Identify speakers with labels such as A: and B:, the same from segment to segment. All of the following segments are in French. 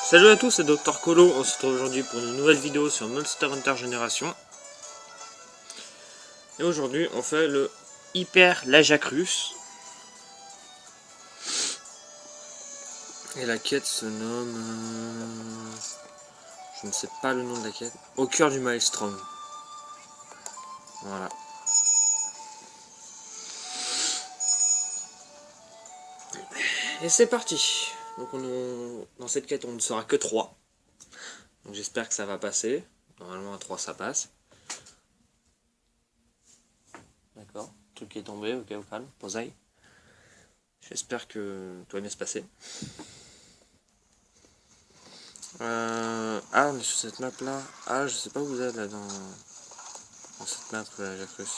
A: Salut à tous, c'est Dr Colo, on se retrouve aujourd'hui pour une nouvelle vidéo sur Monster Hunter Génération. Et aujourd'hui on fait le Hyper Lajacrus. Et la quête se nomme... je ne sais pas le nom de la quête. Au cœur du Maelstrom. Voilà. Et c'est parti. Donc dans cette quête on ne sera que 3. Donc j'espère que ça va passer. Normalement à 3 ça passe. D'accord. Le truc est tombé, ok, au calme, posaille. J'espère que tout va bien se passer. Ah, on est sur cette map là. Ah, je sais pas où vous êtes là dans cette map là, Jacrus.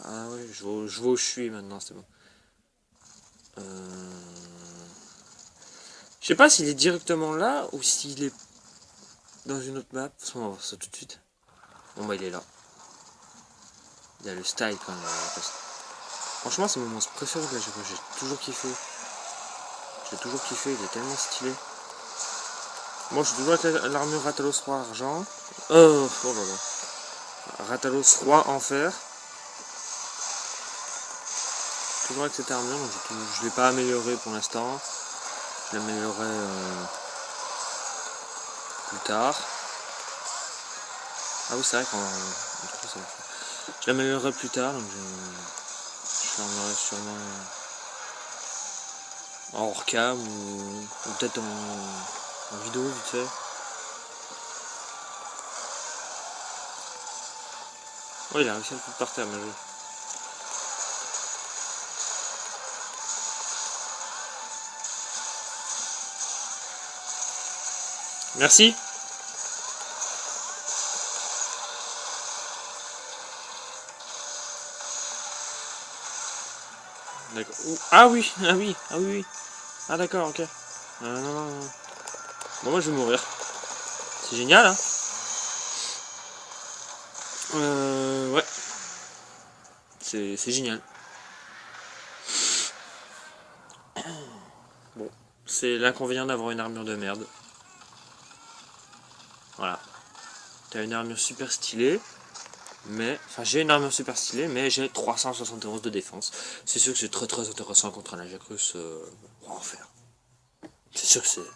A: Ah oui, je vois où je suis maintenant, c'est bon. Je sais pas s'il est directement là ou s'il est dans une autre map. On va voir ça tout de suite. Bon bah il est là. Il y a le style quand même. Franchement c'est mon monstre préféré de la Jacrus. J'ai toujours kiffé. Il est tellement stylé. Moi je suis toujours avec l'armure Ratalos Roi Argent. Oh là là. Ratalos Roi Enfer. Toujours avec cette armure, donc je ne l'ai pas améliorée pour l'instant. Je l'améliorerai plus tard. Ah oui, c'est vrai je l'améliorerai plus tard, donc je fermerai sûrement en hors-cam ou peut-être en vidéo vite fait. Oh, il a réussi à le foutre par terre, bien joué. Merci. D'accord. Ah oui, ah oui, ah oui, oui. Ah d'accord, ok. Non. Bon, moi je vais mourir. C'est génial, hein. Ouais. C'est génial. Bon, c'est l'inconvénient d'avoir une armure de merde. Voilà. T'as une armure super stylée, mais... Enfin, j'ai une armure super stylée, mais j'ai 371 de défense. C'est sûr que c'est très intéressant contre un Lajacrus enfer. C'est sûr que c'est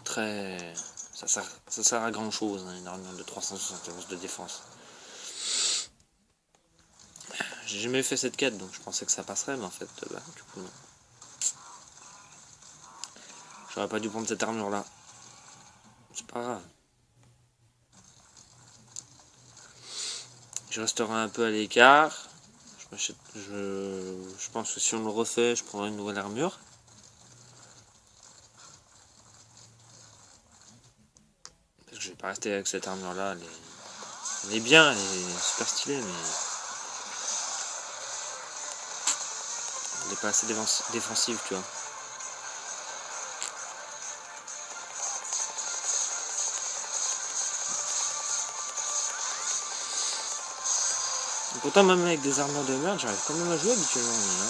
A: très... Ça sert à grand chose, hein, une armure de 371 de défense. J'ai jamais fait cette quête, donc je pensais que ça passerait, mais en fait, bah, du coup, non. J'aurais pas dû prendre cette armure-là. C'est pas grave. Je resterai un peu à l'écart. Je pense que si on le refait, je prendrai une nouvelle armure. Parce que je vais pas rester avec cette armure-là. Elle est bien, elle est super stylée, mais... elle n'est pas assez défensive, tu vois. Et pourtant, même avec des armures de merde, j'arrive quand même à jouer habituellement. Mais là,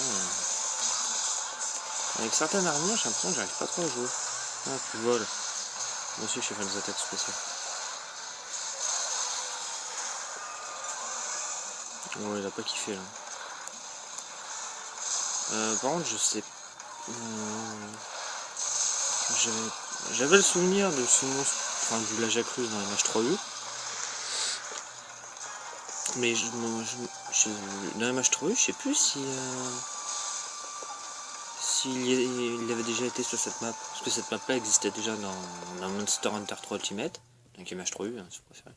A: avec certaines armures, j'ai l'impression que j'arrive pas trop à jouer. Ah, tu voles. Moi aussi, je sais faire des attaques spéciales. Ouais, il a pas kiffé là. Par contre, je sais. J'avais le souvenir de ce monstre, enfin du Lajacrus dans MH3U. Mais dans MH3U, je sais plus si. S'il avait déjà été sur cette map. Parce que cette map là existait déjà dans Monster Hunter 3 Ultimate. Donc MH3U, hein, si vous préférez.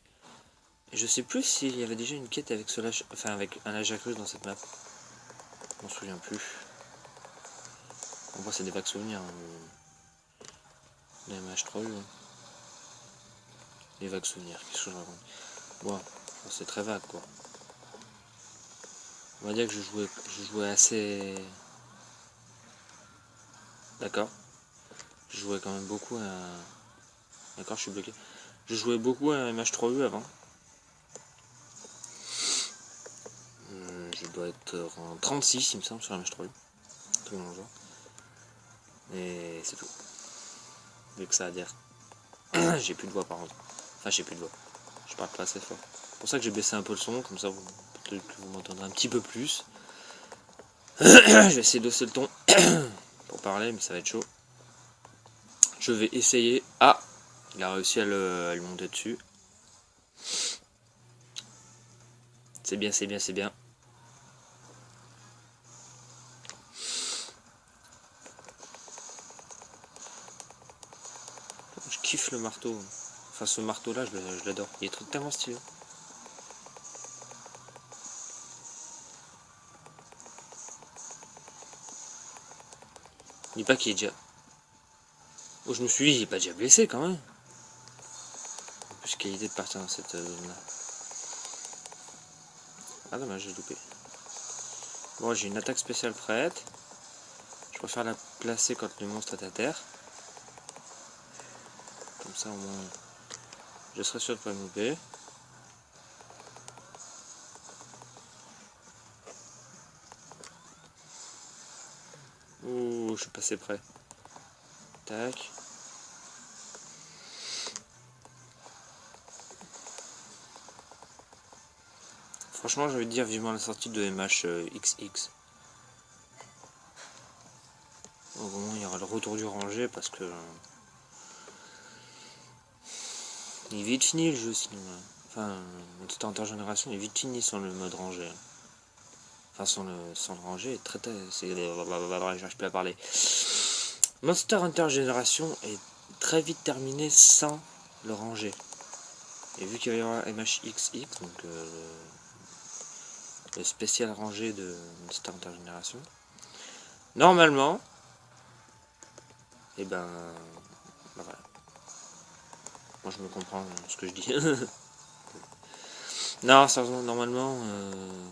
A: Et je sais plus s'il y avait déjà une quête avec avec un Lajacrus dans cette map. Je m'en souviens plus. En vrai, c'est des vagues souvenirs. Hein, de MH3U. Hein. Des vagues souvenirs, qu'est-ce que je raconte. Bon, c'est très vague quoi. On va dire que je jouais assez. D'accord. Je jouais quand même beaucoup à. D'accord, je suis bloqué. Je jouais beaucoup à MH3U avant. je dois être en 36 il me semble sur la MH3. Tout le monde genre. Et c'est tout. Vu que ça à dire. J'ai plus de voix par contre. Enfin j'ai plus de voix. Je parle pas assez fort. C'est pour ça que j'ai baissé un peu le son, comme ça peut-être que vous m'entendrez un petit peu plus. Je vais essayer d'hausser le ton pour parler, mais ça va être chaud. Je vais essayer. Ah, il a réussi à le monter dessus. C'est bien, c'est bien, c'est bien. Je kiffe le marteau. Enfin, ce marteau-là, je l'adore. Il est tellement stylé. Dis pas qu'il est déjà... Oh, je me suis dit, il est pas déjà blessé quand même. En plus, quelle idée de partir dans cette zone-là. Ah dommage, j'ai loupé. Bon, j'ai une attaque spéciale prête. Je préfère la placer quand le monstre est à terre. Comme ça, au moins, je serai sûr de ne pas me louper. Ouh, je suis passé près. Tac. Franchement, j'ai envie de dire vivement la sortie de MHXX. Au moment il y aura le retour du rangé parce que... il est vite fini le jeu sinon. Enfin, Monster Hunter Génération est vite fini sans le mode rangé. Enfin, sans le rangé, très... j'arrive plus à parler. Monster Hunter Génération est très vite terminé sans le rangé. Et vu qu'il va y avoir MHXX, donc le spécial rangé de Monster Hunter Génération, normalement, et ben voilà. Moi je me comprends ce que je dis. Non, sérieusement, normalement,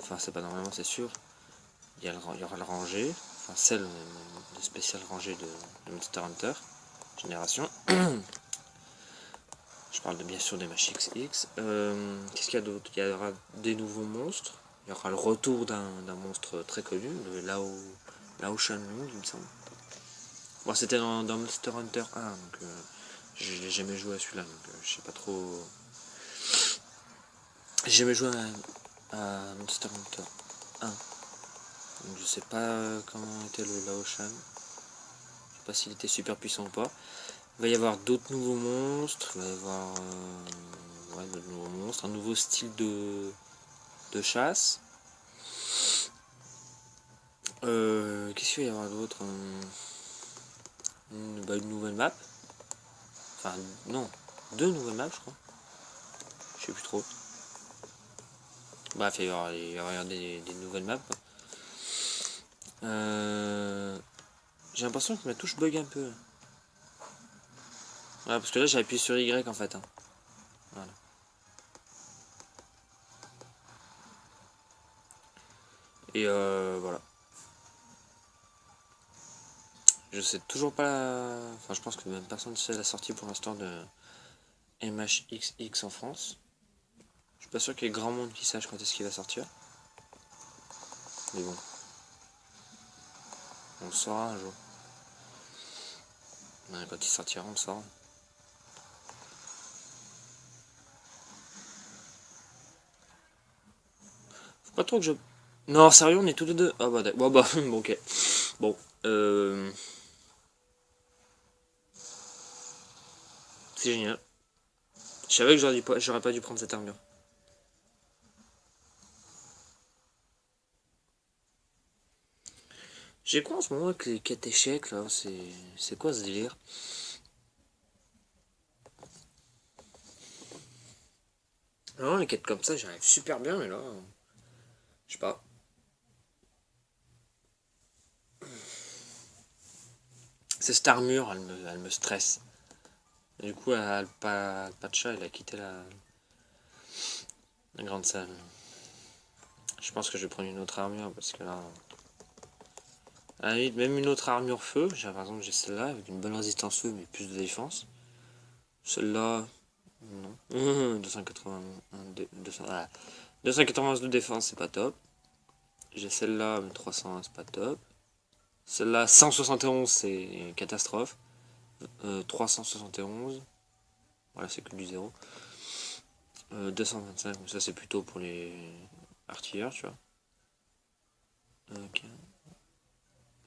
A: enfin c'est pas normalement, c'est sûr, il y aura le rangé, enfin c'est le spécial rangé de Monster Hunter Génération. Je parle bien sûr des matchs XX. Qu'est-ce qu'il y a d'autre? Il y aura des nouveaux monstres. Il y aura le retour d'un monstre très connu, le Lao Shanlong, il me semble. Bon, c'était dans Monster Hunter 1, donc j'ai jamais joué à celui-là, donc je sais pas trop. J'ai jamais joué à Monster Hunter 1, donc je sais pas comment était le Lao Shan. Je sais pas s'il était super puissant ou pas. Il va y avoir d'autres nouveaux monstres, il va y avoir d'autres nouveaux monstres, un nouveau style de chasse. Qu'est-ce qu'il va y avoir d'autre? Une nouvelle map. Enfin, non, deux nouvelles maps, je crois. Je sais plus trop. Bref, il va y avoir des nouvelles maps. J'ai l'impression que ma touche bug un peu. Voilà, parce que là, j'ai appuyé sur Y en fait. Hein. Voilà. Et voilà. Je sais toujours pas Enfin, je pense que même personne ne sait la sortie pour l'instant de MHXX en France. Je suis pas sûr qu'il y ait grand monde qui sache quand est-ce qu'il va sortir. Mais bon. On le saura un jour. Quand il sortira, on le saura. Faut pas trop que je... Non, sérieux, on est tous les deux. Ah bah, bon, bah, bon, ok. Bon, c'est génial. Je savais que j'aurais pas dû prendre cette armure. J'ai quoi en ce moment avec les quêtes échecs là? C'est quoi ce délire? Non, les quêtes comme ça, j'arrive super bien, mais là, je sais pas. C'est cette armure, elle me stresse. Et du coup, Alpacha, il a quitté la grande salle. Je pense que je vais prendre une autre armure parce que là. À la limite, même une autre armure feu. Par exemple, j'ai celle-là avec une bonne résistance feu mais plus de défense. Celle-là, non. 281, 292 de défense, c'est pas top. j'ai celle-là, mais 301 c'est pas top. Celle-là, 171 c'est catastrophe. 371, voilà c'est que du 0. 225, ça c'est plutôt pour les artilleurs, tu vois. Ok.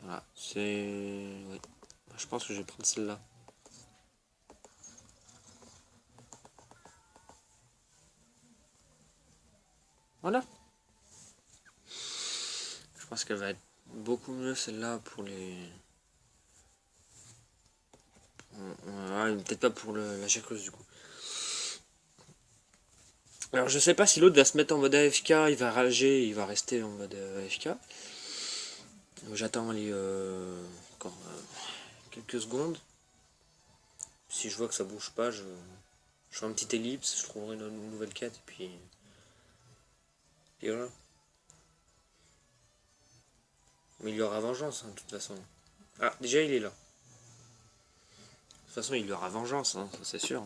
A: Voilà, c'est... Oui. Je pense que je vais prendre celle-là. Voilà. Je pense qu'elle va être beaucoup mieux celle-là pour les... Ouais, peut-être pas pour la jacqueuse du coup. Alors je sais pas si l'autre va se mettre en mode AFK, il va rager, il va rester en mode AFK. J'attends les encore quelques secondes. Si je vois que ça bouge pas, je fais un petit ellipse, je trouverai une nouvelle quête et puis voilà. Mais il y aura vengeance hein, de toute façon. Ah déjà il est là. De toute façon il y aura vengeance, hein, ça c'est sûr.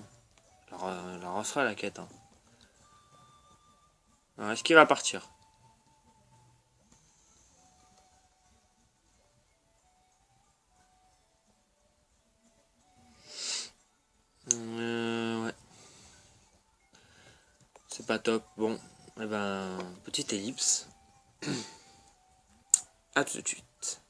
A: Elle la refera la quête. Hein. Alors est-ce qu'il va partir? Ouais. C'est pas top. Bon, eh ben, petite ellipse. A tout de suite.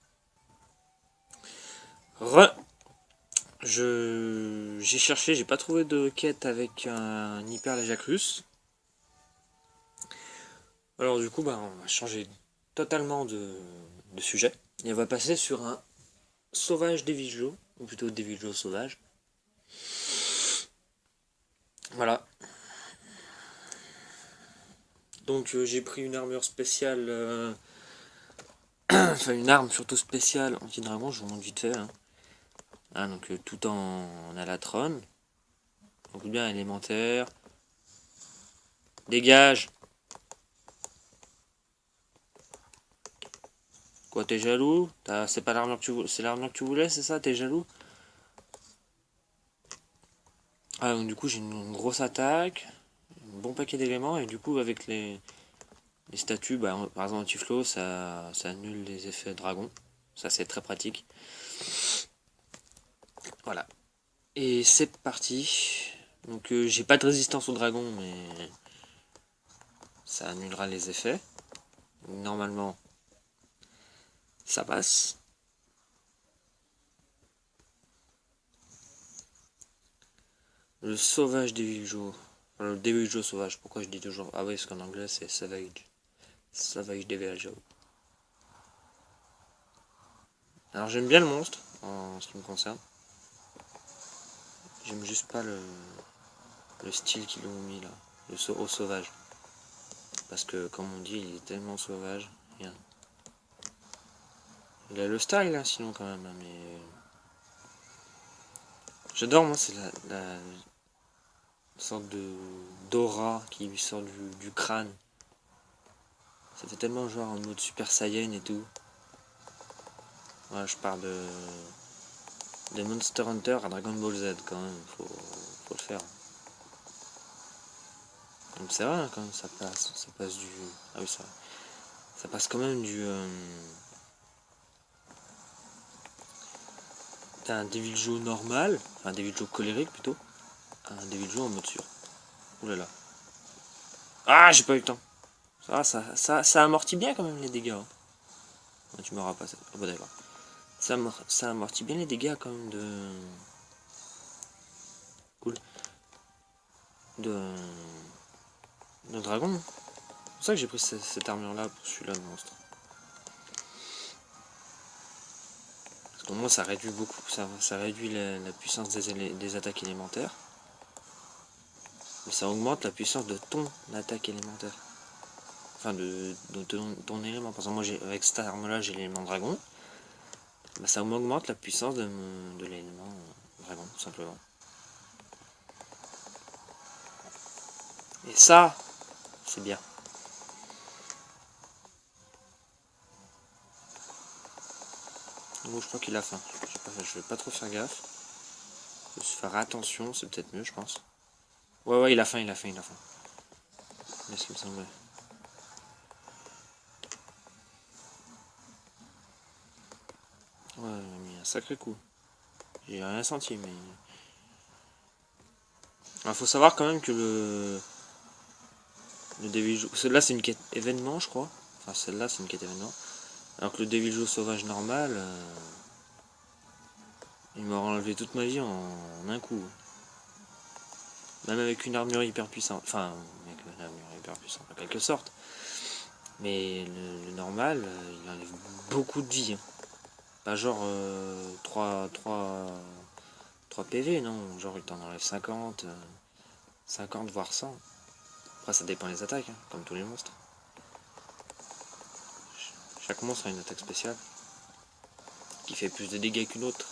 A: J'ai cherché, j'ai pas trouvé de quête avec un hyper léjacrus. Alors du coup, bah, on va changer totalement de sujet. Et on va passer sur un sauvage des vigelots, ou plutôt des vigelots sauvages. Voilà. Donc j'ai pris une armure spéciale, enfin une arme surtout spéciale anti-dragon, je vous montre vite fait. Hein. Ah, donc tout en alatron. Donc bien élémentaire. Dégage. Quoi, t'es jaloux? C'est pas l'armure que tu voulais, c'est l'armure que tu voulais, c'est ça? T'es jaloux? Ah, donc du coup j'ai une grosse attaque, un bon paquet d'éléments et du coup avec les statues, bah, par exemple anti-flow, ça annule les effets dragon. Ça c'est très pratique. Voilà. Et c'est parti. Donc j'ai pas de résistance au dragon, mais ça annulera les effets. Donc, normalement, ça passe. Le sauvage des vigeaux. Enfin, le Devijo sauvage, pourquoi je dis toujours... Ah oui, parce qu'en anglais c'est savage. Savage Devijo. Alors j'aime bien le monstre, en ce qui me concerne. J'aime juste pas le style qu'ils ont mis là. Au sauvage. Parce que comme on dit, il est tellement sauvage. Regarde. Il a le style hein, sinon quand même, hein, mais... J'adore moi, c'est la sorte de d'aura qui lui sort du crâne. Ça fait tellement genre en mode Super Saiyan et tout. Voilà, je parle de Monster Hunter à Dragon Ball Z quand même, faut le faire. Donc c'est vrai hein, quand même, ça passe du... Ah oui ça passe quand même du... T'as un Devil Joe normal, enfin un Devil Joe colérique plutôt, un Devil Joe en mode sûr. Oulala. Ah j'ai pas eu le temps. Ça amortit bien quand même les dégâts. Hein. Ah, tu m'auras pas ça. Oh, bah d'accord. Ça amortit bien les dégâts quand même Cool. De dragon. C'est pour ça que j'ai pris cette armure là pour celui-là de monstre. Parce qu'au moins ça réduit beaucoup, ça réduit la puissance des attaques élémentaires. Mais ça augmente la puissance de ton attaque élémentaire. Enfin de ton élément. Par exemple moi avec cette arme là j'ai l'élément dragon. Bah, ça m'augmente la puissance de l'élément dragon, tout simplement. Et ça, c'est bien. Donc je crois qu'il a faim. Je vais pas trop faire gaffe. Je vais faire attention, c'est peut-être mieux je pense. Ouais, il a faim. Mais ce qui me semblait. sacré coup. J'ai rien senti, mais... Alors, faut savoir quand même que le Devil Joe... Celle-là, c'est une quête événement, je crois. Enfin, celle-là, c'est une quête événement. Alors que le Devil Joe sauvage normal... il m'aura enlevé toute ma vie en un coup. Même avec une armure hyper puissante. Enfin, avec une armure hyper puissante, en quelque sorte. Mais le normal, il enlève beaucoup de vie. Hein. Pas genre 3 PV, non. Genre, il t'en enlève 50, 50 voire 100. Après, ça dépend des attaques, hein, comme tous les monstres. Chaque monstre a une attaque spéciale qui fait plus de dégâts qu'une autre.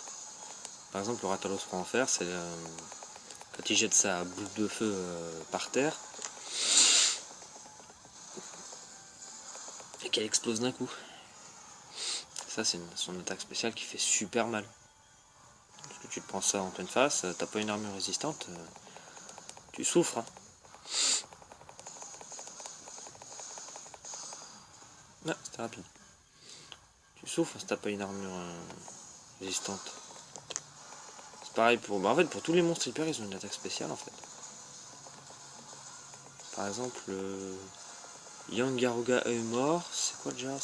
A: Par exemple, le Ratalos en fer, c'est quand il jette sa boule de feu par terre et qu'elle explose d'un coup. Ça, c'est son attaque spéciale qui fait super mal. Parce que tu te prends ça en pleine face, t'as pas une armure résistante, tu souffres. Hein. Ah, c'était rapide. Tu souffres si t'as pas une armure résistante. C'est pareil pour. Bah, en fait, pour tous les monstres hyper, ils ont une attaque spéciale en fait. Par exemple, Yangaruga est mort, c'est quoi déjà?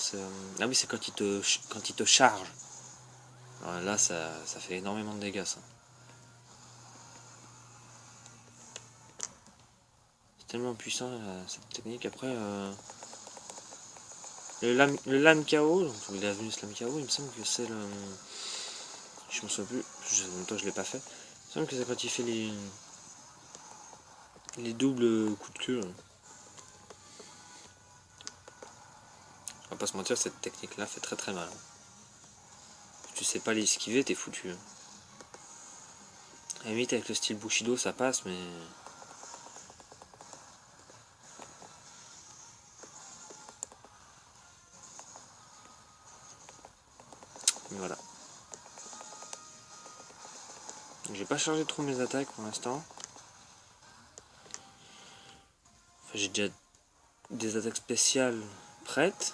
A: Ah oui, c'est quand il te charge. Alors là, ça fait énormément de dégâts, ça. C'est tellement puissant, cette technique. Après, le lame KO, donc il est venu ce lame KO, il me semble que c'est le... Je me souviens plus, en même temps je l'ai pas fait. Il me semble que c'est quand il fait les doubles coups de queue. Hein. On va pas se mentir, cette technique-là fait très très mal. Si tu sais pas l'esquiver, t'es foutu. Hein. À la limite, avec le style Bushido, ça passe, mais... Voilà. J'ai pas chargé trop mes attaques pour l'instant. Enfin, j'ai déjà des attaques spéciales prêtes.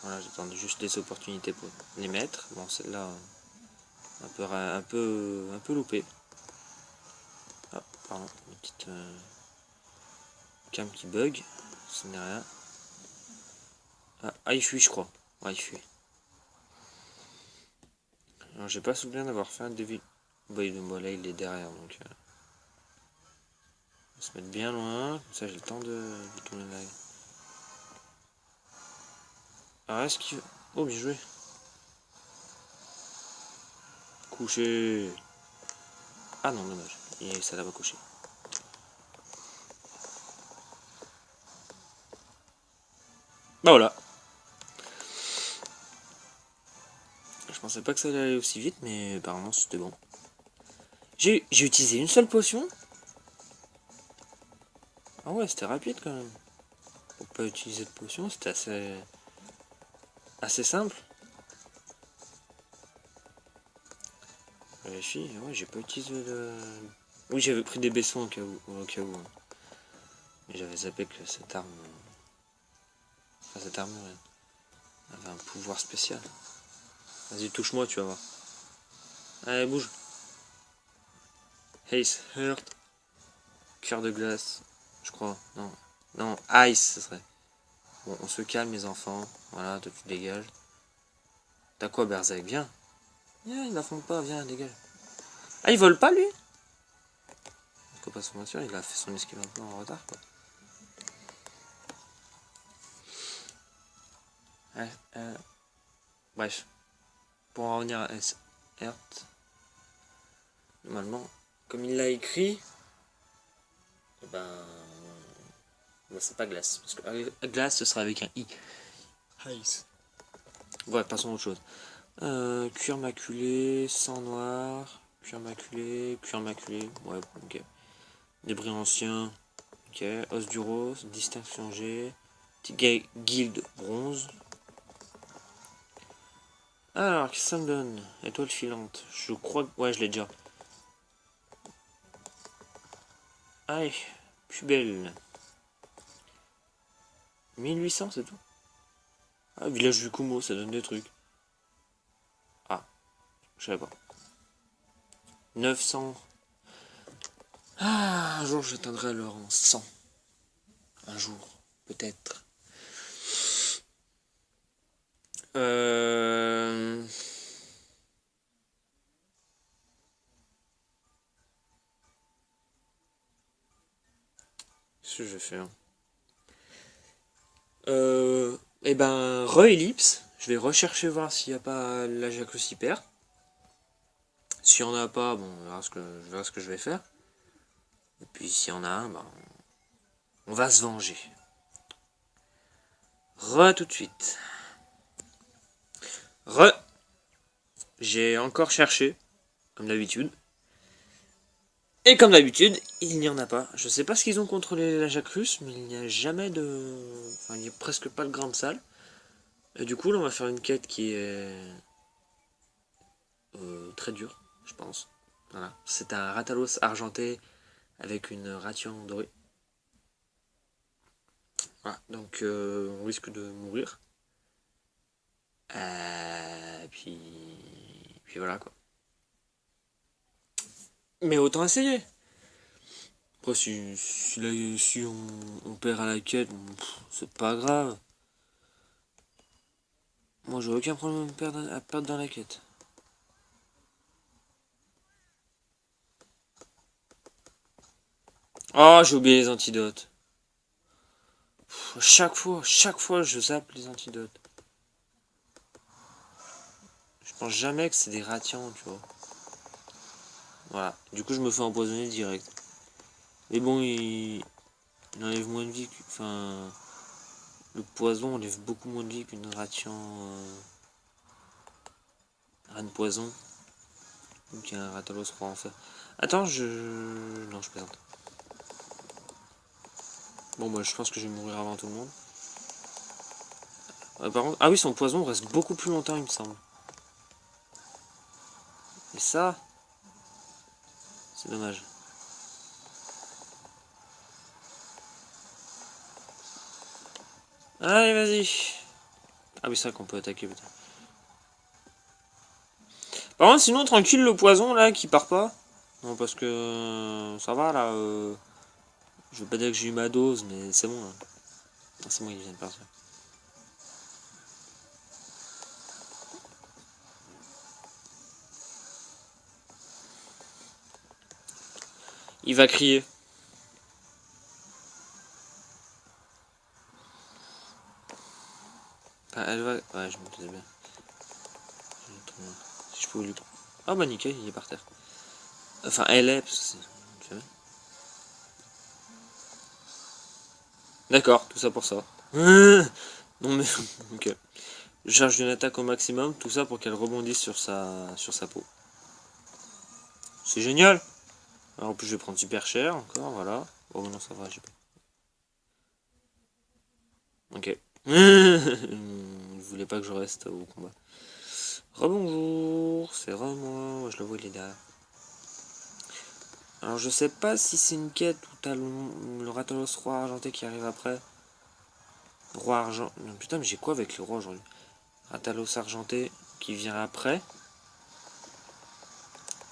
A: Voilà, j'attendais juste des opportunités pour les mettre. Bon, celle-là, un peu loupée. Ah, pardon, une petite cam qui bug. Ce n'est rien. Ah, il fuit, je crois. Ouais, il fuit. Alors, j'ai pas souvenir d'avoir fait un devil. Bon, là, il est derrière, donc... on va se mettre bien loin, comme ça j'ai le temps de tourner la... Alors, est-ce qu'il... Oh, bien joué. Couché. Ah non, dommage. Et ça l'a pas couché. Bah voilà. Je pensais pas que ça allait aller aussi vite, mais apparemment c'était bon. J'ai utilisé une seule potion. Ah ouais, c'était rapide quand même. Pour pas utiliser de potion, c'était assez simple. Vérifie, ouais, j'ai pas utilisé le... Oui, j'avais pris des baissons au cas où. Hein. Mais j'avais zappé que cette arme... Enfin, cette armure avait un pouvoir spécial. Vas-y, touche-moi, tu vas voir. Allez, bouge. Haze, Hurt. Cœur de glace, je crois. Non, non, Ice, ce serait. Bon, on se calme, les enfants. Voilà, toi, tu dégages. T'as quoi, Berserk? Viens. Viens, il n'affronte pas, viens, dégage. Ah, il vole pas, lui? Parce que pas se mentir, il a fait son esquive un peu en retard, quoi. Ouais, bref. Pour en revenir à Hurt, normalement, comme il l'a écrit, ben c'est pas glace. Parce que glace, ce sera avec un I. Ice. Ouais, passons à autre chose. Cuir maculé, sang noir, cuir maculé, ouais, ok. Débris anciens, ok. Os du rose, distinction G, guilde bronze. Alors, qu'est-ce que ça me donne? Étoile filante, je crois que... Ouais, je l'ai déjà. Allez, plus belle. 1800, c'est tout. Ah, village du Kumo, ça donne des trucs. Je savais pas. 900. Ah, un jour j'atteindrai le rang 100. Un jour, peut-être. Qu'est-ce que je vais faire? Eh ben, re-ellipse. Je vais rechercher voir s'il n'y a pas la Jacques hyper. S'il n'y en a pas, bon, on verra je verrai ce que je vais faire. Et puis s'il y en a un, ben, on va se venger. Re tout de suite. Re. J'ai encore cherché, comme d'habitude. Et comme d'habitude, il n'y en a pas. Je sais pas ce qu'ils ont contrôlé la Jacques russe, mais il n'y a jamais de... Enfin, il n'y a presque pas de grande salle. Et du coup, là, on va faire une quête qui est... très dure, je pense. Voilà. C'est un Ratalos argenté avec une ration dorée. Voilà. Donc, on risque de mourir. Puis... Puis voilà, quoi. Mais autant essayer. Après, si on perd à la quête, c'est pas grave. Moi, j'ai aucun problème à perdre dans la quête. Oh, j'ai oublié les antidotes. Chaque fois, je zappe les antidotes. Je pense jamais que c'est des ratients, tu vois. Voilà. Du coup, je me fais empoisonner direct. Mais bon, il enlève moins de vie. Enfin, le poison enlève beaucoup moins de vie qu'une ration. Reine poison. Donc, un Ratalos croit en fait. Attends, non, je plaisante. Bon, bah, je pense que je vais mourir avant tout le monde. Par contre, ah oui, son poison reste beaucoup plus longtemps, il me semble. Et ça, c'est dommage. Allez, vas-y. Ah oui, c'est vrai qu'on peut attaquer, putain. Par contre, sinon, tranquille, le poison, là, qui part pas. Non, parce que ça va, là. Je veux pas dire que j'ai eu ma dose, mais c'est bon, là. Ah, c'est bon, il vient de partir. Il va crier. Enfin, elle va... Ouais, je me disais bien. Si je pouvais lui... Ah bah nickel, il est par terre. Enfin, elle est, parce que c'est... D'accord, tout ça pour ça. Non mais... Ok. Je charge une attaque au maximum, tout ça pour qu'elle rebondisse sur sa peau. C'est génial. Alors, en plus, je vais prendre super cher, encore, voilà. Oh non, ça va, j'ai pas... Ok. Il voulait pas que je reste au combat. Rebonjour, c'est vraiment moi, je le vois, il est derrière. Alors je sais pas si c'est une quête où t'as le Ratalos roi argenté qui arrive après. Roi argent... Non, putain, mais j'ai quoi avec les rois aujourd'hui? Ratalos argenté qui vient après.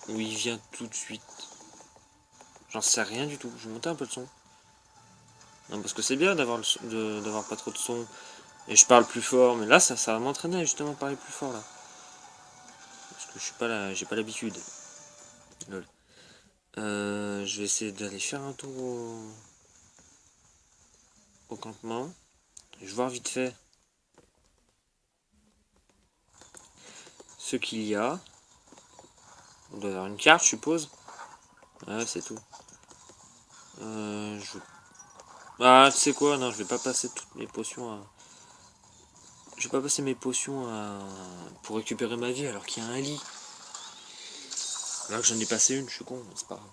A: Ou il vient tout de suite. J'en sais rien du tout, je vais monter un peu le son. Non, parce que c'est bien d'avoir d'avoir pas trop de son. Et je parle plus fort, mais là ça va m'entraîner à justement parler plus fort là. Parce que je suis pas là, j'ai pas l'habitude. Lol. Je vais essayer d'aller faire un tour au campement. Je vais voir vite fait ce qu'il y a. On doit avoir une carte, je suppose. Ouais, c'est tout. Ah, tu sais quoi? Non, je vais pas passer toutes mes potions à... Je vais pas passer mes potions à... pour récupérer ma vie alors qu'il y a un lit. Là que j'en ai passé une, je suis con, c'est pas grave.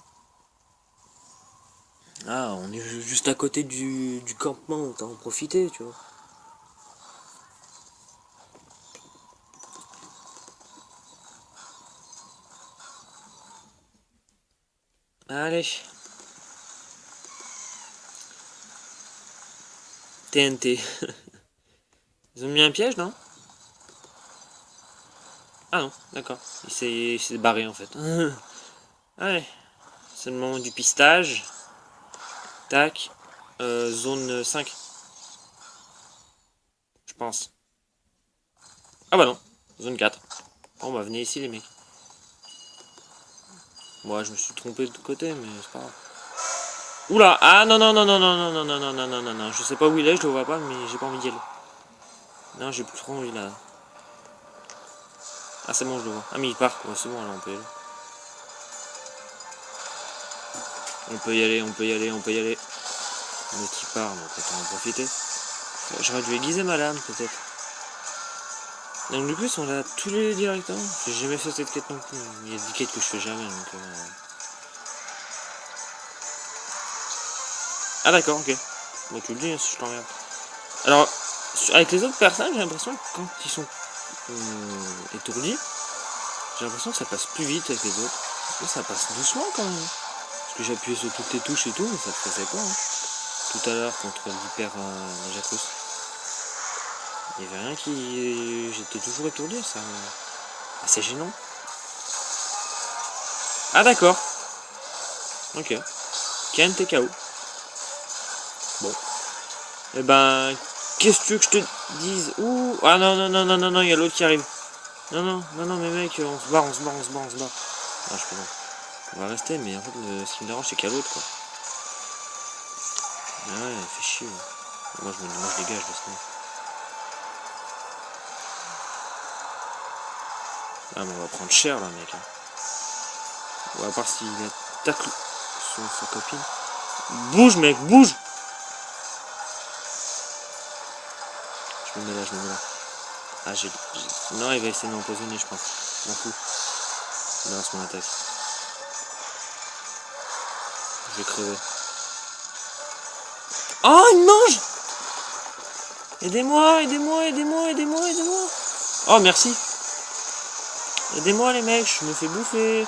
A: Ah, on est juste à côté du campement, on t'a en profité, tu vois. Allez. TNT. Ils ont mis un piège, non? Ah non, d'accord. Il s'est barré en fait. Allez, c'est le moment du pistage. Tac. Zone 5. Je pense. Ah bah non. Zone 4. Bon bah venez ici les mecs. Moi je me suis trompé de côté mais c'est pas grave. Oula. Ah non non non non non non non non non non non non non. Je sais pas où il est, je le vois pas mais j'ai pas envie d'y aller. Non j'ai plus trop envie là. Ah c'est bon je le vois. Ah mais il part quoi, c'est bon là on peut y aller. On peut y aller, on peut y aller, on peut y aller. L'autre il part donc autant en profiter. J'aurais dû aiguiser ma lame peut-être. Donc du coup on l'a tous les directement. J'ai jamais fait cette quête non plus. Il y a des quêtes que je fais jamais donc Ah d'accord ok. Bon tu le dis hein, si je t'emmerde. Alors avec les autres personnes j'ai l'impression que quand ils sont étourdis, j'ai l'impression que ça passe plus vite avec les autres. Mais ça passe doucement quand même. Parce que j'ai appuyé sur toutes les touches et tout, mais ça ne faisait pas. Hein. Tout à l'heure contre l'hyper Jacques. Il n'y avait rien qui. J'étais toujours étourdi, ça. Ah, c'est gênant. Ah d'accord. Ok. Ken t'es KO. Bon. Eh ben. Qu'est-ce que tu veux que je te dise? Ouh. Ah non non non non non non, il y a l'autre qui arrive. Non non non non mais mec, on se barre, on se barre, on se barre, on se barre. Ah je peux pas. On va rester mais en fait ce qui me dérange c'est qu'il y a l'autre quoi. Ah ouais, fait chier. Moi je dégage de ce mec. Ah mais on va prendre cher là mec. Ou à part s'il attaque sa copine. Bouge mec, bouge. Je me mets là, je me mets là. Ah non il va essayer de m'empoisonner je pense. Je m'en fous. Il lance mon attaque. Je vais crever. Oh il me mange. Aidez-moi, aidez-moi, aidez-moi, aidez-moi, aidez-moi. Oh merci. Aidez-moi les mecs, je me fais bouffer.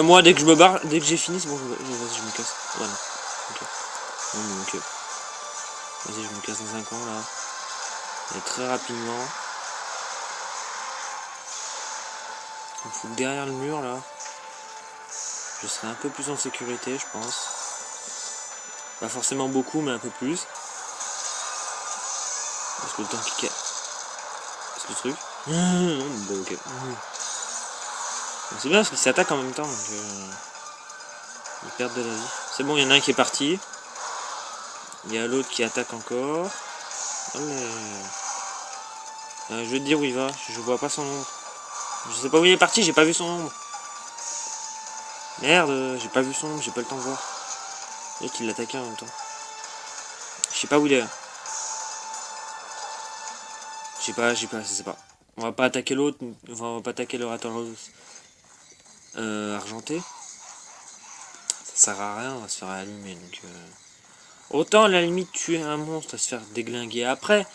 A: Moi dès que je me barre, dès que j'ai fini, c'est bon, vas-y je me casse. Voilà. Ok. Ok. Vas-y je me casse dans un coin là. Et très rapidement. Il faut que derrière le mur là. Je serai un peu plus en sécurité je pense. Pas forcément beaucoup mais un peu plus. Parce que le temps qu'il casse. Parce que le truc. Bon ok. C'est bien parce qu'ils s'attaquent en même temps donc ils perdent de la vie. C'est bon, il y en a un qui est parti. Il y a l'autre qui attaque encore. Allez. Je vais te dire où il va, je vois pas son ombre. Je sais pas où il est parti, j'ai pas vu son ombre. Merde, j'ai pas vu son ombre, j'ai pas le temps de voir. L'autre il l'attaquait en même temps. Je sais pas où il est. Je sais pas. On va pas attaquer l'autre, on va pas attaquer l'orateur argenté. Ça sert à rien, on va se faire allumer donc. Autant à la limite tuer un monstre à se faire déglinguer après,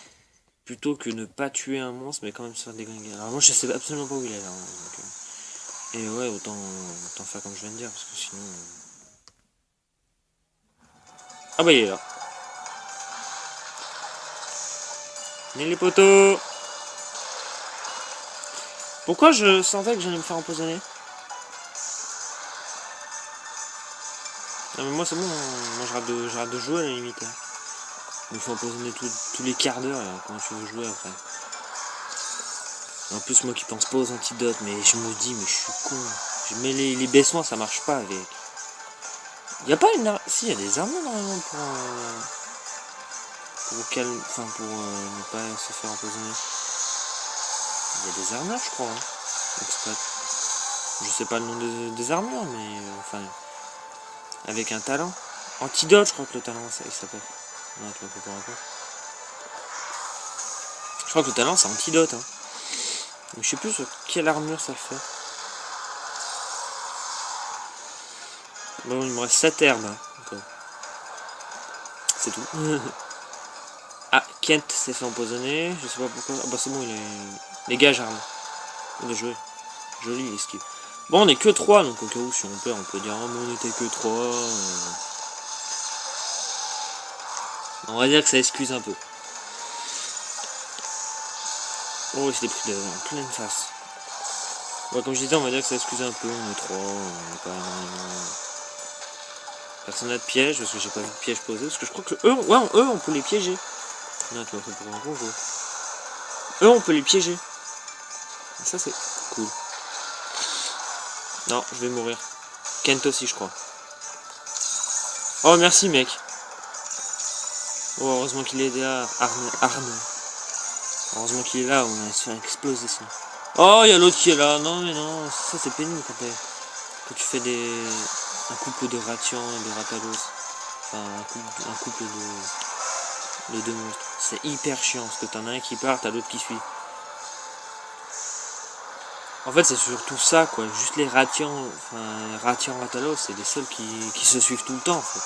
A: plutôt que ne pas tuer un monstre mais quand même se faire déglinguer. Alors moi je sais absolument pas où il est là. Donc, et ouais, autant faire comme je viens de dire, parce que sinon... Ah bah il est là. Venez les poteaux. Pourquoi je sentais que j'allais me faire empoisonner? Non mais moi c'est bon, moi je rate de jouer à la limite. Hein. Il me faut empoisonner tous les quarts d'heure, comment tu veux jouer après? En plus moi qui pense pas aux antidotes, mais je me dis mais je suis con. Mais les baissements ça marche pas avec. Y a pas une... Si, y a des armes normalement pour calmer... Enfin pour ne pas se faire empoisonner. Il y a des armures je crois. Hein. Je sais pas le nom des armures mais enfin... Avec un talent. Antidote je crois que le talent ça il s'appelle. Non, tu vas pas raconter. Je crois que le talent c'est antidote. Hein. Mais je sais plus sur quelle armure ça le fait. Bon, il me reste 7 herbes. Hein. C'est tout. Ah, Kent s'est fait empoisonner. Je sais pas pourquoi. Ah bah c'est bon, il est... Les gars, j'arme. Il a joué. Joli l'esquive. Bon, on est que 3, donc au cas où si on perd, on peut dire oh, mais on était que 3. On va dire que ça excuse un peu. Oh, il s'est pris en pleine face. Ouais, comme je disais, on va dire que ça excuse un peu, on est 3, on est pas énormément... Personne n'a de piège, parce que j'ai pas vu de piège posé, parce que je crois que eux, on peut les piéger. Non, tu m'as pris pour un gros jeu. Eux, on peut les piéger. Et ça, c'est cool. Non, je vais mourir. Kent aussi, je crois. Oh, merci, mec. Oh, heureusement qu'il est là, Arnaud. Heureusement qu'il est là, on va se faire exploser sinon. Oh, il y a l'autre qui est là. Non, mais non, ça c'est pénible quand tu fais un couple de Ratian et de Ratalos. Enfin, un couple de deux monstres. C'est hyper chiant parce que t'en as un qui part, t'as l'autre qui suit. En fait, c'est surtout ça, quoi. Juste les Ratian, enfin, Ratian, Ratalos, c'est les seuls qui se suivent tout le temps, en fait.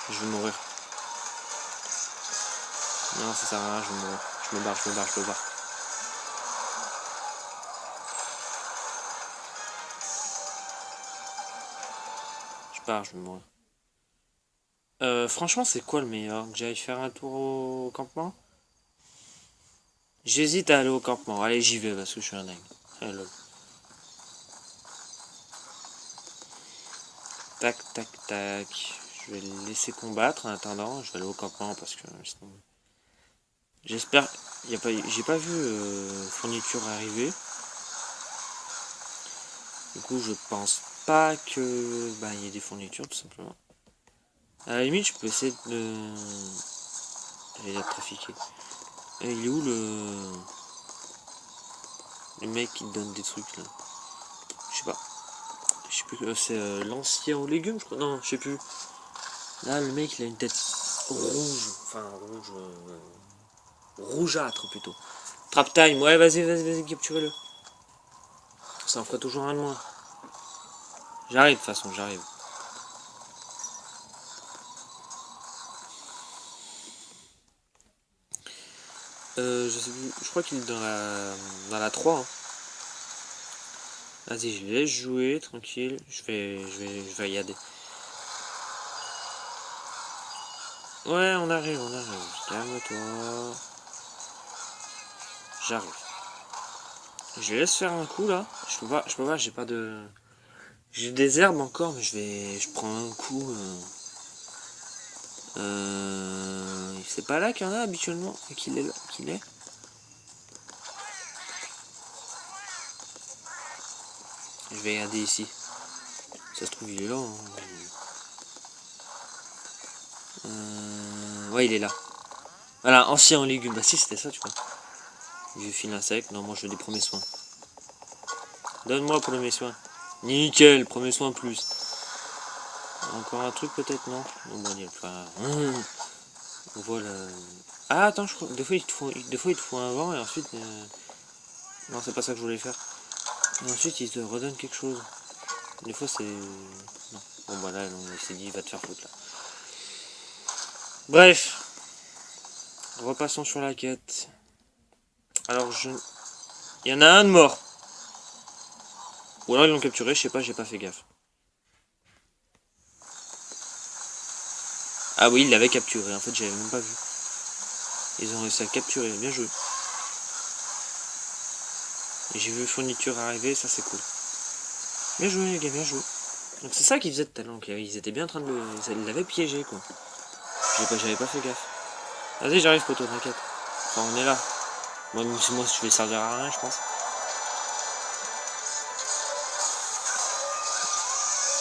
A: Je vais mourir. Non, ça sert à rien, je vais mourir. Je me barre. Je vais mourir. Franchement, c'est quoi le meilleur? Que j'aille faire un tour au campement? J'hésite à aller au campement. Allez, j'y vais parce que je suis un dingue. Allez, tac, tac, tac. Je vais le laisser combattre en attendant. Je vais aller au campement parce que sinon... J'espère... J'ai pas vu fourniture arriver. Du coup, je pense pas que... Bah, il y ait des fournitures, tout simplement. À la limite, je peux essayer de... J'allais dire trafiquer. Et il est où le mec qui donne des trucs, là? Je sais pas. Je sais plus, c'est l'ancien aux légumes, je crois. Non, je sais plus. Là, le mec, il a une tête rouge. Enfin, rougeâtre, plutôt. Trap time, ouais, vas-y, capturez-le. Ça en fera toujours un de moins. J'arrive, de toute façon, j'arrive. Je sais plus, je crois qu'il est dans la 3. Hein. Vas-y, je laisse jouer, tranquille. Je vais regarder. Ouais, on arrive. Calme-toi. J'arrive. Je laisse faire un coup, là. Je peux pas, j'ai pas de... J'ai des herbes encore, mais je prends un coup. C'est pas là qu'il y en a habituellement, et qu'il est là, qu'il est. Je vais regarder ici. Ça se trouve, il est là. Hein. Ouais, il est là. Voilà, ancien en légumes. Bah si, c'était ça, tu vois. Vieux fil insecte. Non, moi, je veux des premiers soins. Donne-moi premiers soins. Nickel, premiers soins plus. Encore un truc, peut-être, non? Bon, il y a pas... On voit le... Ah, attends, je crois... Des fois, il te faut un vent, et ensuite... Non, c'est pas ça que je voulais faire. Et ensuite, il te redonne quelque chose. Des fois, c'est... Non. Bon, bah là, il s'est dit, il va te faire foutre, là. Bref. Repassons sur la quête. Alors, il y en a un de mort. Ou alors, ils l'ont capturé, je sais pas, j'ai pas fait gaffe. Ah oui, il l'avait capturé, en fait, j'avais même pas vu. Ils ont réussi à le capturer, bien joué. Et j'ai vu fourniture arriver, ça c'est cool. Bien joué les gars, bien joué. Donc c'est ça qu'ils faisaient tout à l'heure, ils étaient bien en train de le... Ils l'avaient piégé quoi. J'avais pas fait gaffe. Vas-y, j'arrive poteau, t'inquiète. Enfin, on est là. Moi, je vais servir à rien, je pense.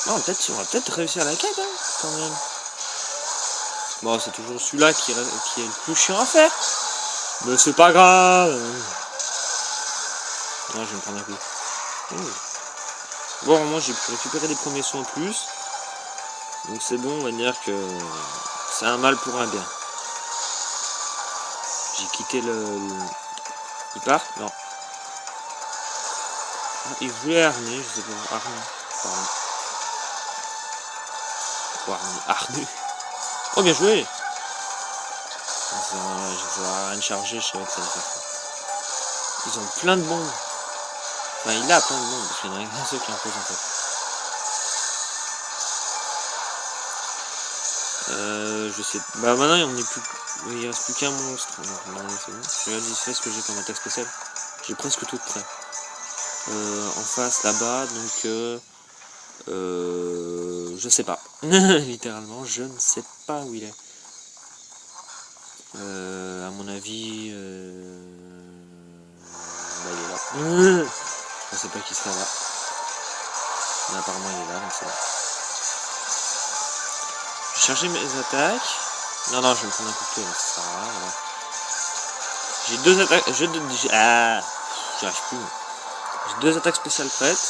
A: Non, on va peut-être réussir la quête, hein, quand même. Bon, c'est toujours celui-là qui est le plus chiant à faire. Mais c'est pas grave. Non, je vais me prendre un coup. Bon, moi j'ai pu récupérer des premiers soins en plus. Donc c'est bon, on va dire que c'est un mal pour un bien. J'ai quitté Il part? Non. Ah, il voulait Arné, je sais pas. Arné. Pardon. Arné. Oh, bien joué! Je vais rien charger, je savais que ça allait faire ça. Ils ont plein de bombes. Enfin, il a plein de bombes, parce qu'il y en a un seul qui en pose en fait. Je sais. Bah maintenant il reste plus qu'un monstre. Donc normalement c'est bon. Je regarde vite fait ce que j'ai comme attaque spéciale. J'ai presque tout prêt. En face là-bas, donc je sais pas. Littéralement, je ne sais pas où il est. À mon avis, bah, il est là. Je pensais pas qu'il serait là. Mais apparemment il est là, donc c'est bon. Je vais chercher mes attaques. Non, je vais me prendre un coup de pied, mais ça sert à rien, voilà. J'ai deux attaques. J'arrive plus. J'ai deux attaques spéciales prêtes.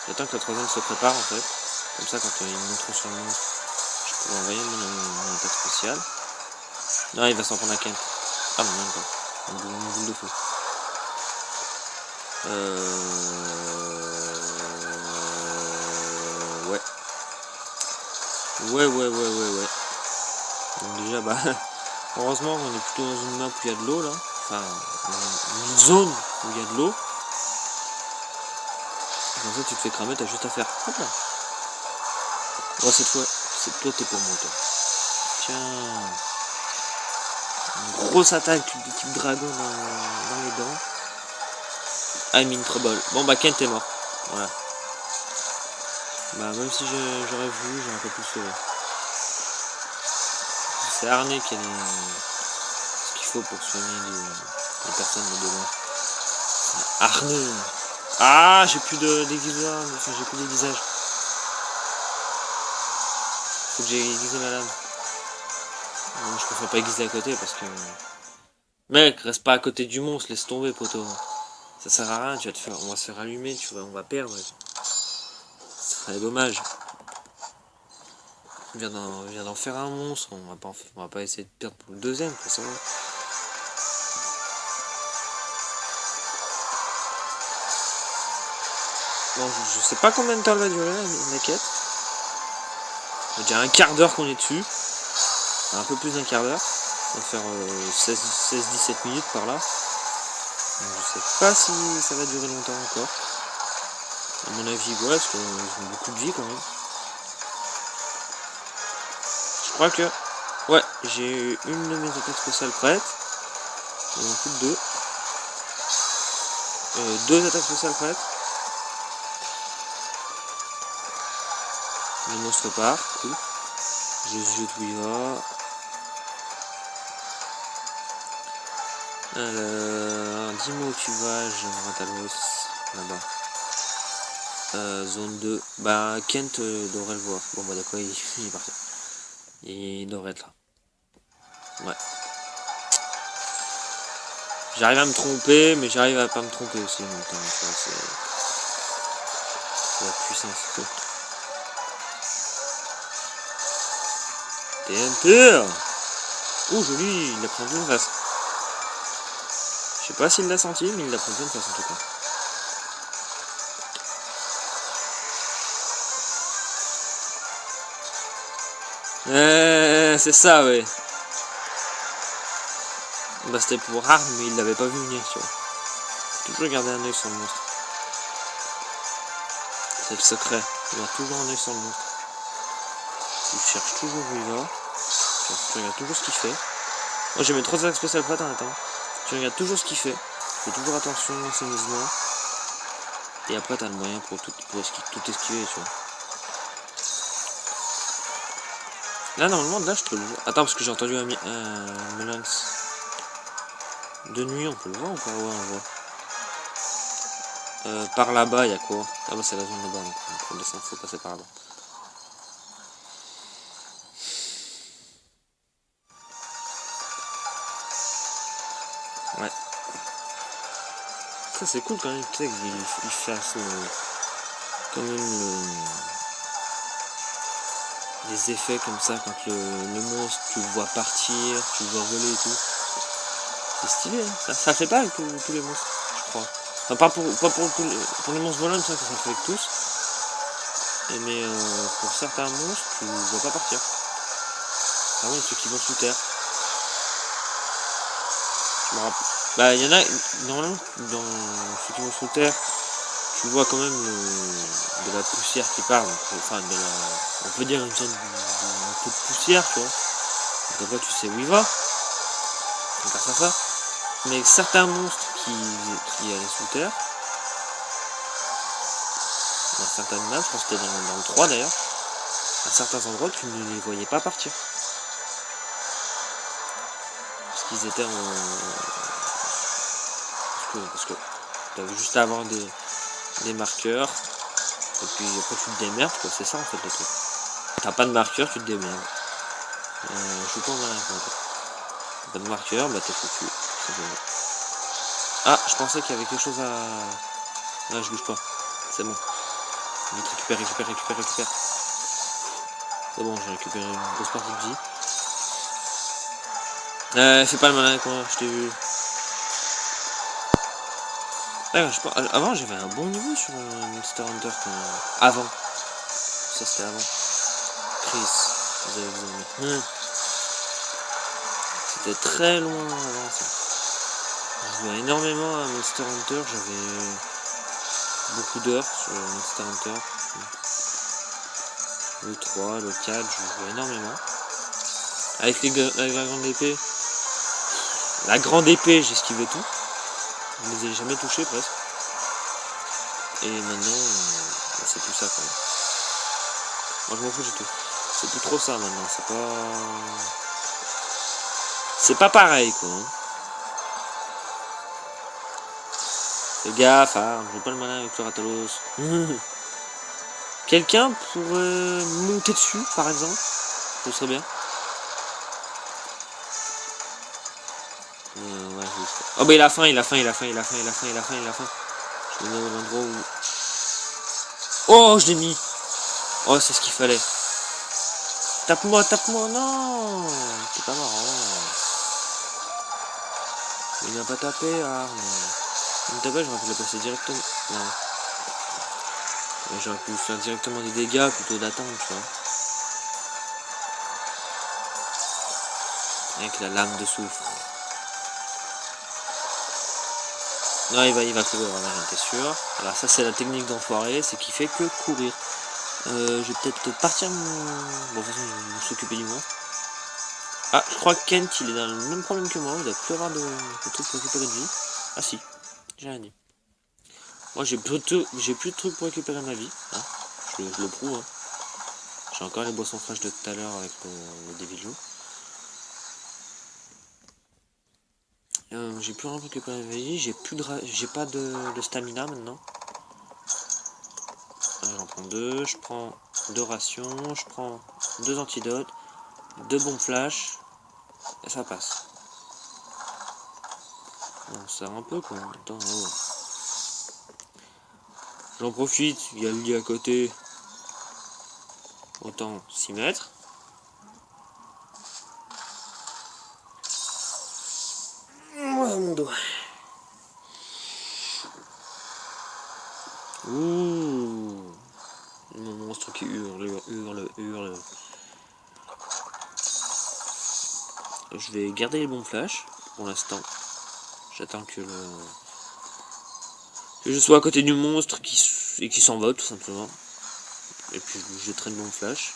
A: J'attends que la troisième se prépare en fait. Comme ça, quand ils monteront sur le monstre, je pourrai envoyer mon attaque spéciale. Non, il va s'en prendre à Kent. Ah non, même pas. Une boule de feu. Ouais. Ouais. Donc déjà, bah, heureusement qu'on est plutôt dans une map où il y a de l'eau là. Enfin, une zone où il y a de l'eau. Comme ça, tu te fais cramer, t'as juste à faire. Hop là. Ouais, cette fois, toi, t'es pour moi, toi. Tiens. Une grosse attaque du type dragon dans les dents. I'm in trouble. Bon, bah, Kent est mort. Voilà. Bah, même si j'aurais voulu, j'aurais pas pu le sauver. C'est Arné qui a ce qu'il faut pour soigner les personnes de loin. Arné. Ah, j'ai plus de déguisage. Enfin, j'ai plus de déguisage. Faut que j'ai aiguisé ma lame. Non, je préfère pas aiguiser à côté parce que... Mec, reste pas à côté du monstre, laisse tomber, poteau. Ça sert à rien, on va se faire allumer, on va perdre. Ce serait dommage. On vient d'en faire un monstre, on va pas essayer de perdre pour le deuxième, quoi, ça va. Bon, je sais pas combien de temps elle va durer la quête. Il y a déjà un quart d'heure qu'on est dessus. Un peu plus d'un quart d'heure. On va faire 16-17 minutes par là. Donc, je sais pas si ça va durer longtemps encore. À mon avis, ouais, parce qu'ils ont beaucoup de vie quand même. Je crois que... Ouais, j'ai une de mes attaques spéciales prêtes. Il en coûte deux. Deux attaques spéciales prêtes. Le monstre part, cool. Je jette où il va. Alors, dis-moi où tu vas, je me rate à l'os, là-bas. Zone 2. Bah, Kent devrait le voir. Bon, bah, d'accord, il est parti. Il devrait être là. Ouais. J'arrive à me tromper, mais j'arrive à pas me tromper aussi en même temps. C'est la puissance. TNT. Oh, joli, il a pris en pleine face. Je sais pas s'il l'a senti, mais il l'a pris en pleine face en tout cas. C'est ça, ouais. Bah, c'était pour rare, mais il l'avait pas vu venir, tu vois. Toujours garder un œil sur le monstre. C'est le secret. Il a toujours un œil sur le monstre. Il cherche toujours où il va. Tu regardes toujours ce qu'il fait. Moi, j'ai mes 3 attaques spéciales prêtes en attendant. Tu regardes toujours ce qu'il fait. Fais toujours attention à ses mouvements. Et après, t'as le moyen pour tout esquiver, tu vois. Là, normalement, là, je peux le voir. Attends, parce que j'ai entendu un Melance. De nuit, on peut le voir ou pas? Ouais, on voit. Par là-bas, il y a quoi? Ah bah, c'est la zone de bas, donc pour descendre, faut passer par là-bas. Ouais. Ça, c'est cool quand même, tu sais, qu'il fasse quand même des effets comme ça quand le monstre, tu le vois partir, tu le vois voler et tout. C'est stylé, hein. Ça fait pas avec tous les monstres, je crois. Enfin, pas pour les monstres volants, ça fait avec tous. Mais pour certains monstres, tu ne vois pas partir. Ah oui, ceux qui vont sous terre. Je me rappelle. Bah, il y en a, normalement, dans ceux qui vont sous terre, tu vois quand même de la poussière qui part. Donc, enfin, on peut dire une sorte peu de poussière, tu vois. Donc après tu sais où il va. Grâce à ça. Mais certains monstres qui allaient sous terre, dans certaines maps, je pense que c'était dans le 3 d'ailleurs, à certains endroits tu ne les voyais pas partir. Parce qu'ils étaient en. Parce que tu avais juste à avoir des marqueurs. Et puis après tu te démerdes, quoi. C'est ça en fait le truc. T'as pas de marqueur, tu te démerdes. Je suis pas malin quoi. T'as pas de marqueur, bah t'es foutu. Ah, je pensais qu'il y avait quelque chose à. Ah, je bouge pas. C'est bon. Vite, récupère. C'est bon, j'ai récupéré une grosse partie de vie. Fais pas le malin quoi, je t'ai vu. Avant j'avais un bon niveau sur Monster Hunter quand. Avant. Ça c'était avant. Chris, vous avez besoin. C'était très loin avant ça. Je jouais énormément à Monster Hunter, j'avais beaucoup d'heures sur Monster Hunter. Le 3, le 4, je jouais énormément. Avec la grande épée. La grande épée, j'esquivais tout. Je ne les ai jamais touchés presque. Et maintenant, c'est plus ça quand même. Moi je m'en fous du tout. C'est plus trop ça maintenant, c'est pas. C'est pas pareil quoi. Fais gaffe, hein, je veux pas le malin avec le Ratalos. Quelqu'un pourrait monter dessus par exemple. Ce serait bien. Ouais, oh bah il a faim. Je le mets à l'endroit où. Oh je l'ai mis. Oh c'est ce qu'il fallait. Tape-moi, non. C'est pas marrant. Il m'a pas tapé, Arne. Il me tapait, j'aurais pu le passer directement. Non. J'aurais pu faire directement des dégâts plutôt d'attendre, tu vois. Avec la lame de soufre. Non, il va courir, là, j'en étais sûr. Alors ça c'est la technique d'enfoiré, c'est qu'il fait que courir. Je vais peut-être partir mon. Bon, de toute façon, je vais s'occuper du monstre. Ah, je crois que Kent il est dans le même problème que moi, il doit plus avoir de trucs pour récupérer de vie. Ah si, j'ai rien dit. Moi j'ai plus de trucs pour récupérer ma vie. Hein. Je le prouve. Hein. J'ai encore les boissons fraîches de tout à l'heure avec le Devilou. J'ai plus rien pour récupérer ma vie, j'ai pas de stamina maintenant. J'en prends 2, je prends 2 rations, je prends 2 antidotes, 2 bombes flash, et ça passe. On sert un peu quoi. Attends, oh. J'en profite, il y a le lit à côté. Autant s'y mettre. Ouais, mon dos. Ouh. Mon monstre qui hurle. Je vais garder les bombes flash pour l'instant. J'attends que je sois à côté du monstre et qui s'en va tout simplement. Et puis je jetterai une bombe flash.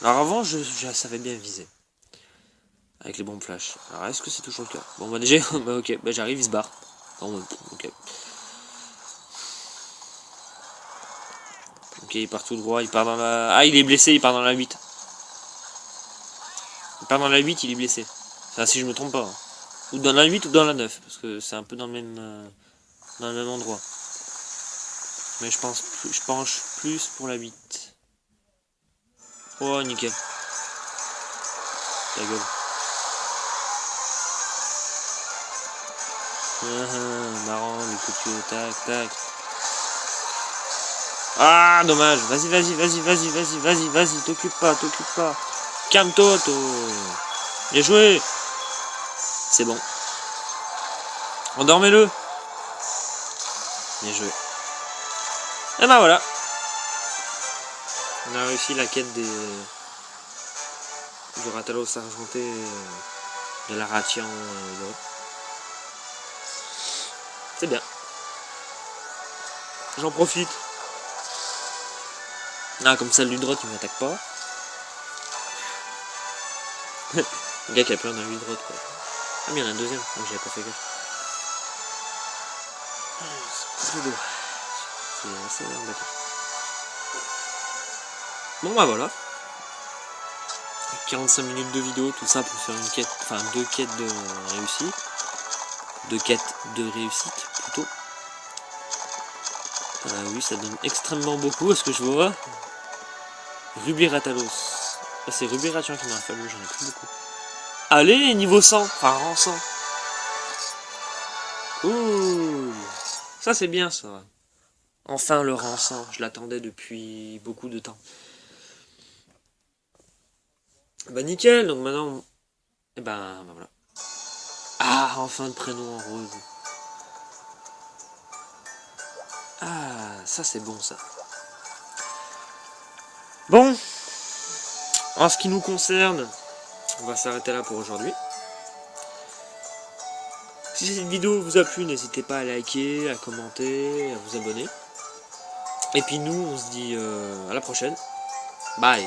A: Alors avant je savais bien viser. Avec les bombes flash. Alors est-ce que c'est toujours le cas? Bon bah déjà, bah ok, bah j'arrive, il se barre. Bon, ok. Ok, il part tout droit, il part dans la. Ah il est blessé, il part dans la 8. Il part dans la 8, il est blessé. Enfin si je me trompe pas. Hein. Ou dans la 8 ou dans la 9, parce que c'est un peu dans le même endroit. Mais je penche plus pour la 8. Oh nickel. Ta gueule. Marrant, les coups de pied, tac. Ah, dommage. Vas-y, t'occupe pas. Calme-toi, Bien joué. C'est bon. Endormez-le. Bien joué. Et ben voilà. On a réussi la quête du Ratalos argenté de la Ratian. C'est bien. J'en profite. Ah, comme ça, l'Udrot, il m'attaque pas. Le gars qui a peur d'un 8 droite quoi. Ah mais il y en a un deuxième, donc j'avais pas fait gaffe. C'est assez embêtant. Bon bah voilà. 45 minutes de vidéo, tout ça pour faire une quête, enfin 2 quêtes de réussite. 2 quêtes de réussite plutôt. Oui, ça donne extrêmement beaucoup à ce que je vois. Ruby Ratalos. Ah, c'est Ruby Ratian qui m'a fallu, j'en ai plus beaucoup. Allez, niveau 100, enfin rang 100. Ouh, ça c'est bien ça. Enfin le rang 100, je l'attendais depuis beaucoup de temps. Bah nickel, donc maintenant... Et ben voilà. Ah, enfin le prénom en rose. Ah, ça c'est bon ça. Bon, en ce qui nous concerne, on va s'arrêter là pour aujourd'hui. Si cette vidéo vous a plu, n'hésitez pas à liker, à commenter, à vous abonner. Et puis nous, on se dit à la prochaine. Bye.